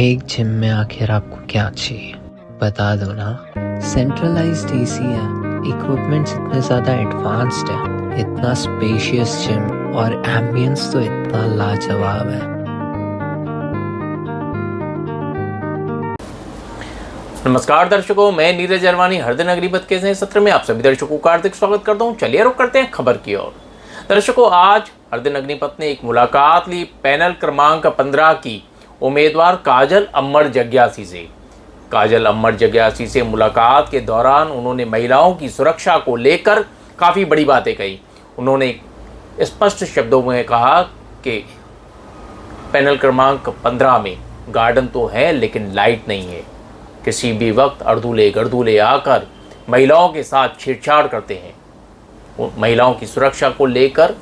एक जिम में आखिर आपको क्या चाहिए बता दो ना। सेंट्रलाइज्ड एसी है, इक्विपमेंट्स इतने ज़्यादा एडवांस्ड है, इतना स्पेशियस जिम और एम्बियंस तो इतना लाजवाब है। नमस्कार दर्शकों, मैं नीरज अरवानी हरदिन अग्निपथ के नए सत्र में आप सभी दर्शकों का हार्दिक स्वागत करता हूं। चलिए रुक करते हैं खबर की ओर। दर्शकों, आज हरदिन अग्निपथ ने एक मुलाकात ली पैनल क्रमांक 15 की उम्मीदवार काजल अम्मड़ जग्यासी से। काजल अम्मड़ जग्यासी से मुलाकात के दौरान उन्होंने महिलाओं की सुरक्षा को लेकर काफ़ी बड़ी बातें कही। उन्होंने स्पष्ट शब्दों में कहा कि पैनल क्रमांक 15 में गार्डन तो है लेकिन लाइट नहीं है। किसी भी वक्त अर्दूले गर्दूले आकर महिलाओं के साथ छेड़छाड़ करते हैं। महिलाओं की सुरक्षा को लेकर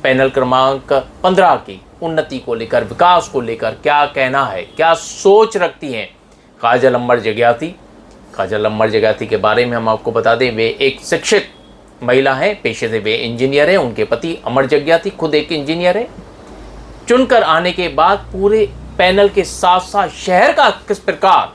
पैनल क्रमांक 15 की उन्नति को लेकर, विकास को लेकर क्या कहना है, क्या सोच रखती हैं काजल अम्मड़ जग्यासी। काजल अम्मड़ जग्यासी के बारे में हम आपको बता दें, वे एक शिक्षित महिला हैं, पेशे से वे इंजीनियर हैं। उनके पति अम्मड़ जग्यासी खुद एक इंजीनियर है। चुनकर आने के बाद पूरे पैनल के साथ साथ शहर का किस प्रकार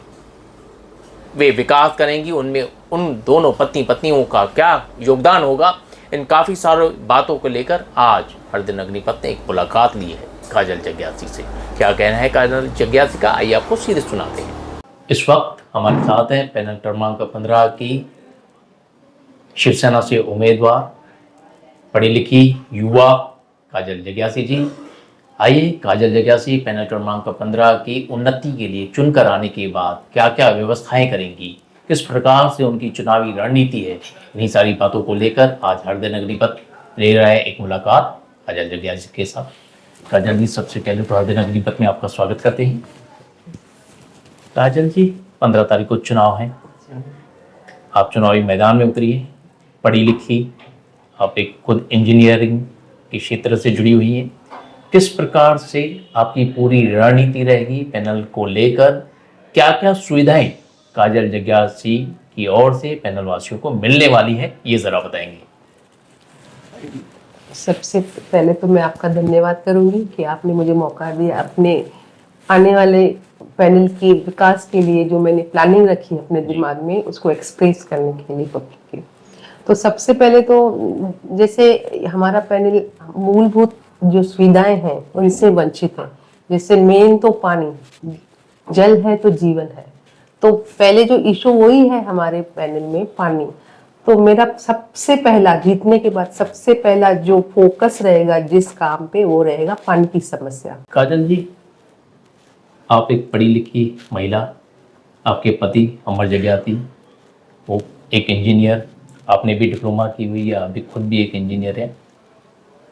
वे विकास करेंगी, उनमें उन दोनों पत्नी पत्नियों का क्या योगदान होगा, इन काफ़ी सारी बातों को लेकर आज हरदिन अग्निपथ ने एक मुलाकात ली है काजल जग्यासी से। क्या कहना है काजल जग्यासी का, आइए आपको सीधे सुनाते हैं। इस वक्त हमारे साथ हैं पैनल क्रमांक 15 की शिवसेना से उम्मीदवार, पढ़ी लिखी युवा काजल जग्यासी जी। आइए काजल जग्यासी पैनल क्रमांक 15 की उन्नति के लिए चुनकर आने के बाद क्या क्या व्यवस्थाएं करेंगी, किस प्रकार से उनकी चुनावी रणनीति है, इन्हीं सारी बातों को लेकर आज हरदिन अग्निपथ ले रहा है एक मुलाकात काजल जग्यासी के साथ। काजल जी, सबसे पहले तो हरदिन अग्निपथ में आपका स्वागत करते हैं। काजल जी, 15 तारीख को चुनाव है, आप चुनावी मैदान में उतरिए, पढ़ी लिखी, आप एक खुद इंजीनियरिंग के क्षेत्र से जुड़ी हुई हैं। किस प्रकार से आपकी पूरी रणनीति रहेगी पैनल को लेकर, क्या क्या सुविधाएं काजल जग्यासी की ओर से पैनल वासियों को मिलने वाली है, ये जरा बताएंगे। सबसे पहले तो मैं आपका धन्यवाद करूंगी कि आपने मुझे मौका दिया अपने आने वाले पैनल के विकास के लिए, जो मैंने प्लानिंग रखी है अपने दिमाग में, उसको एक्सप्रेस करने के लिए पब्लिक के। तो सबसे पहले तो जैसे हमारा पैनल मूलभूत जो सुविधाएं हैं उनसे वंचित है। जैसे मेन तो पानी, जल है तो जीवन है, तो पहले जो इशू वही है हमारे पैनल में, पानी। तो मेरा सबसे पहला, जीतने के बाद सबसे पहला जो फोकस रहेगा जिस काम पे, वो रहेगा पानी की समस्या। काजल जी, आप एक पढ़ी लिखी महिला, आपके पति अम्मड़ जग्यासी वो एक इंजीनियर, आपने भी डिप्लोमा की हुई है, आप भी खुद भी एक इंजीनियर हैं।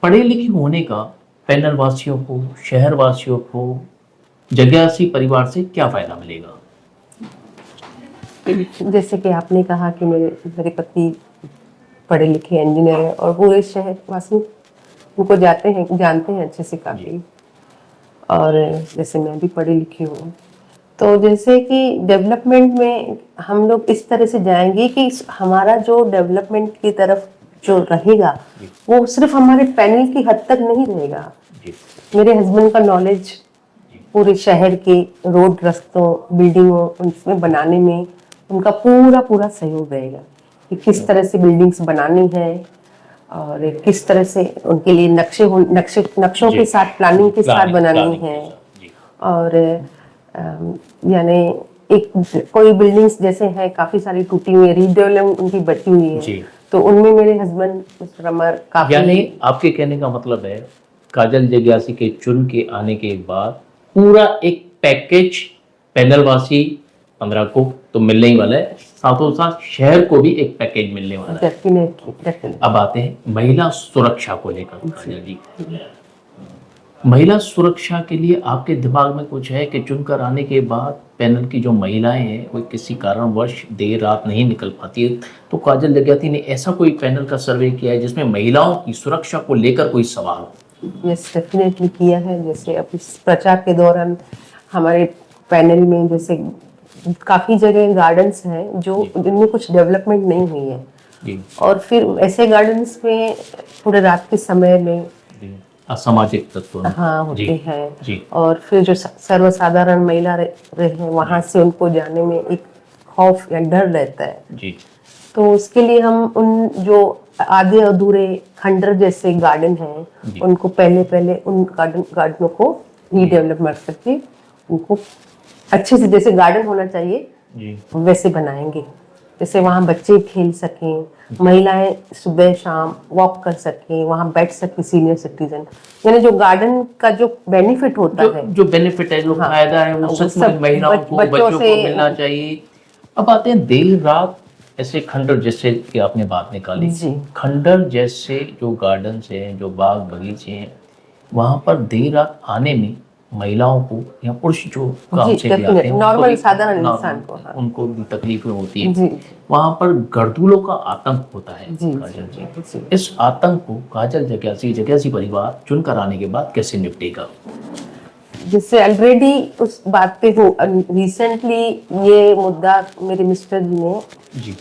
पढ़े लिखे होने का पैनल वासियों को, शहर वासियों को, जग्यासी परिवार से क्या फायदा मिलेगा? जैसे कि आपने कहा कि मेरे पति पढ़े लिखे इंजीनियर है और पूरे शहर वासी उनको जानते हैं अच्छे से काफी। और जैसे मैं भी पढ़ी लिखी हूँ, तो जैसे कि डेवलपमेंट में हम लोग इस तरह से जाएंगे कि हमारा जो डेवलपमेंट की तरफ जो रहेगा वो सिर्फ हमारे पैनल की हद तक नहीं रहेगा। मेरे हस्बैंड का नॉलेज पूरे शहर के रोड, रास्तों, बिल्डिंगों उनमें बनाने में उनका पूरा सहयोग रहेगा कि किस तरह से बिल्डिंग्स बनानी है और किस तरह से उनके लिए नक्शों के साथ, प्लानिंग के साथ बनानी है। और यानी एक कोई बिल्डिंग्स जैसे है काफी सारी टूटी हुई है, रीडेवलपमेंट उनकी बची हुई है, तो उनमें मेरे हस्बैंड काफी। यानी आपके कहने का मतलब है काजल जग्यासी के चुन के आने के बाद पूरा एक पैकेज पैनल वासी 15 को तो मिलने ही वाला है, साथों साथ शहर को भी एक पैकेज मिलने वाला है। डेफिनेटली। अब आते हैं महिला सुरक्षा को लेकर। काजल जी, महिला सुरक्षा के लिए आपके दिमाग में कुछ है कि चुनकर आने के बाद पैनल की जो महिलाएं हैं वो किसी कारणवश देर रात नहीं निकल पाती है, तो काजल जग्यासी ने ऐसा कोई पैनल का सर्वे किया है जिसमें महिलाओं की सुरक्षा को लेकर कोई सवाल हो? यस, डेफिनेटली किया है। जैसे अब इस प्रचार के दौरान हमारे पैनल में जैसे काफी जगह गार्डन्स हैं जो जिनमें कुछ डेवलपमेंट नहीं हुई है, और फिर ऐसे गार्डन्स में पूरे रात के समय में असामाजिक तत्व। हाँ होते जी, हैं। जी। और फिर जो सर्वसाधारण महिला रहे वहां से उनको जाने में एक खौफ या डर रहता है। जी, तो उसके लिए हम उन जो आधे अधूरे खंडर जैसे गार्डन हैं जी। उनको पहले उन गार्डनों को रीडेवलप करके उनको अच्छे से जैसे गार्डन होना चाहिए जी, वैसे बनाएंगे। जैसे वहाँ बच्चे खेल सकें, महिलाएं सुबह शाम वॉक कर सकें, वहाँ बैठ सके सीनियर सिटीजन, यानी जो गार्डन का जो बेनिफिट होता है, जो बेनिफिट है, जो हाँ, फायदा है, वो वो सच सब में महिलाओं को, बच्चों को मिलना चाहिए। अब आते हैं देर रात ऐसे खंडर जैसे कि आपने बात निकाली, जी। खंडर जैसे जो गार्डन हैं, जो बाग बगीचे हैं, वहां पर देर रात आने में महिलाओं को या पुरुष जो काम जी, से भी आते हैं नॉर्मल साधारण इंसान को, हाँ। उनको भी तकलीफें होती है। जी वहां पर गर्दूलों का आतंक होता है। जी काजल जी, जी। इस आतंक को काजल जग्यासी परिवार चुनकर आने के बाद कैसे निपटेगा? जिससे ऑलरेडी उस बात पे हो रिसेंटली ये मुद्दा मेरे मिस्टर जी ने जी,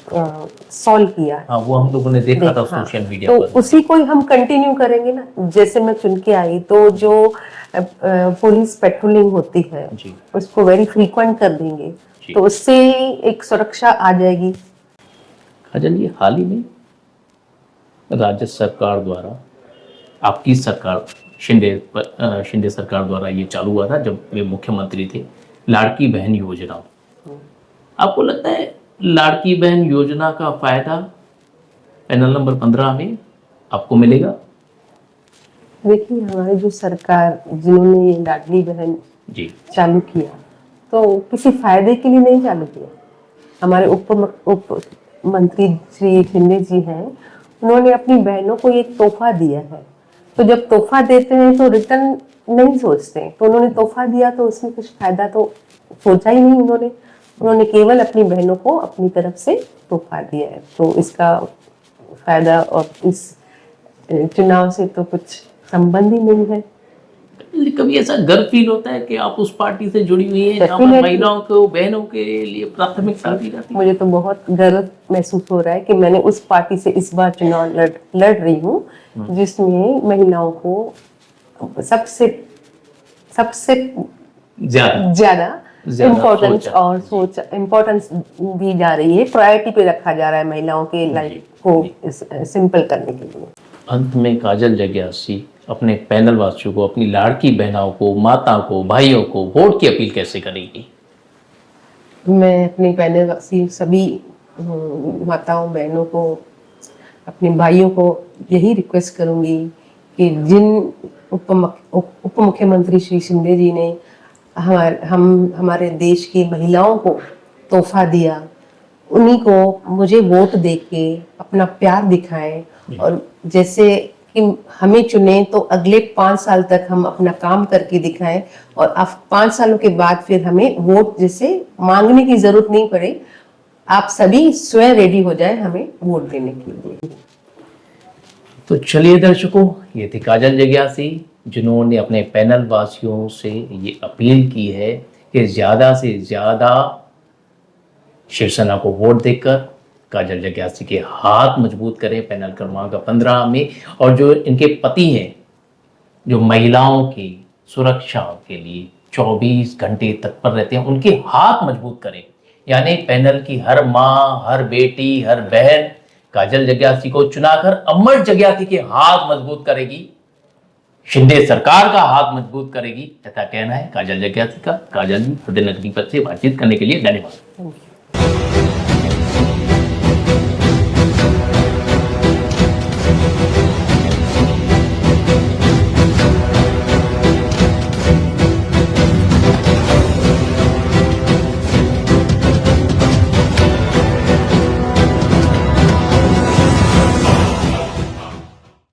सॉल्व किया। हाँ, वो हम लोगों ने देखा था हाँ, सोशल मीडिया तो पर। उसी को ही हम कंटिन्यू करेंगे ना। जैसे मैं चुन के आई तो जो पुलिस पेट्रोलिंग होती है जी, उसको वेरी फ्रीक्वेंट कर देंगे, जी। तो उससे एक सुरक्षा आ जाएगी। काजल जी, हाल ही में राज्य सरकार द्वारा, आपकी सरकार शिंदे सरकार द्वारा ये चालू हुआ था जब वे मुख्यमंत्री थे, लाड़की बहन योजना। आपको लगता है लाड़की बहन योजना का फायदा पैनल नंबर 15 में आपको मिलेगा? देखिए, हमारी जो सरकार जिन्होंने ये लाडली बहन जी, चालू किया तो किसी फायदे के लिए नहीं चालू किया। हमारे उप मंत्री श्री शिंदे जी हैं, उन्होंने अपनी बहनों को एक तोहफा दिया है। तो जब तोहफा देते हैं तो रिटर्न नहीं सोचते, तो उन्होंने तोहफा दिया तो उसमें कुछ फायदा तो सोचा ही नहीं उन्होंने केवल अपनी बहनों को अपनी तरफ से तोहफा दिया है। तो इसका फायदा और इस चुनाव से तो कुछ संबंध ही नहीं है। कभी ऐसा गर्व फील होता है कि आप उस पार्टी से जुड़ी हुई हैं जहाँ पर महिलाओं को, बहनों के लिए प्राथमिकता दी जाती है? मुझे तो बहुत गर्व महसूस हो रहा है कि मैंने उस पार्टी से इस बार चुनाव लड़ रही हूँ जिसमें महिलाओं को सबसे ज्यादा इम्पोर्टेंस और इम्पोर्टेंस दी जा रही है, प्रायोरिटी पे रखा जा रहा है महिलाओं के लाइफ को सिंपल करने के लिए। अंत में काजल जग्यासी अपने पैनल वासियों को, अपनी लाड़की बहनों को, माता को, भाइयों को वोट की अपील कैसे करेगी? मैं अपने पैनल वासी सभी माताओं बहनों को, अपने भाइयों को यही रिक्वेस्ट करूंगी कि जिन उप मुख्यमंत्री श्री शिंदे जी ने हमारे देश की महिलाओं को तोहफा दिया, उन्हीं को मुझे वोट देके अपना प्यार दिखाएं और जैसे कि हमें चुने तो अगले 5 साल तक हम अपना काम करके दिखाएं और अब 5 सालों के बाद फिर हमें वोट जैसे मांगने की जरूरत नहीं पड़े, आप सभी स्वयं रेडी हो जाए हमें वोट देने के लिए। तो चलिए दर्शकों, ये थी काजल जग्यासी जिन्होंने अपने पैनल वासियों से ये अपील की है कि ज़्यादा से ज़्यादा शिवसेना को वोट देकर काजल जग्यासी के हाथ मजबूत करें पैनल क्रमांक 15 में। और जो इनके पति हैं, जो महिलाओं की सुरक्षा के लिए 24 घंटे तत्पर रहते हैं, उनके हाथ मजबूत करें। यानी पैनल की हर माँ, हर बेटी, हर बहन काजल जग्यासी को चुनाकर अमर जग्यासी के हाथ मजबूत करेगी, शिंदे सरकार का हाथ मजबूत करेगी, ऐसा कहना है काजल जग्यासी का। काजल जी, हृदय नगरी पर से बातचीत करने के लिए धन्यवाद।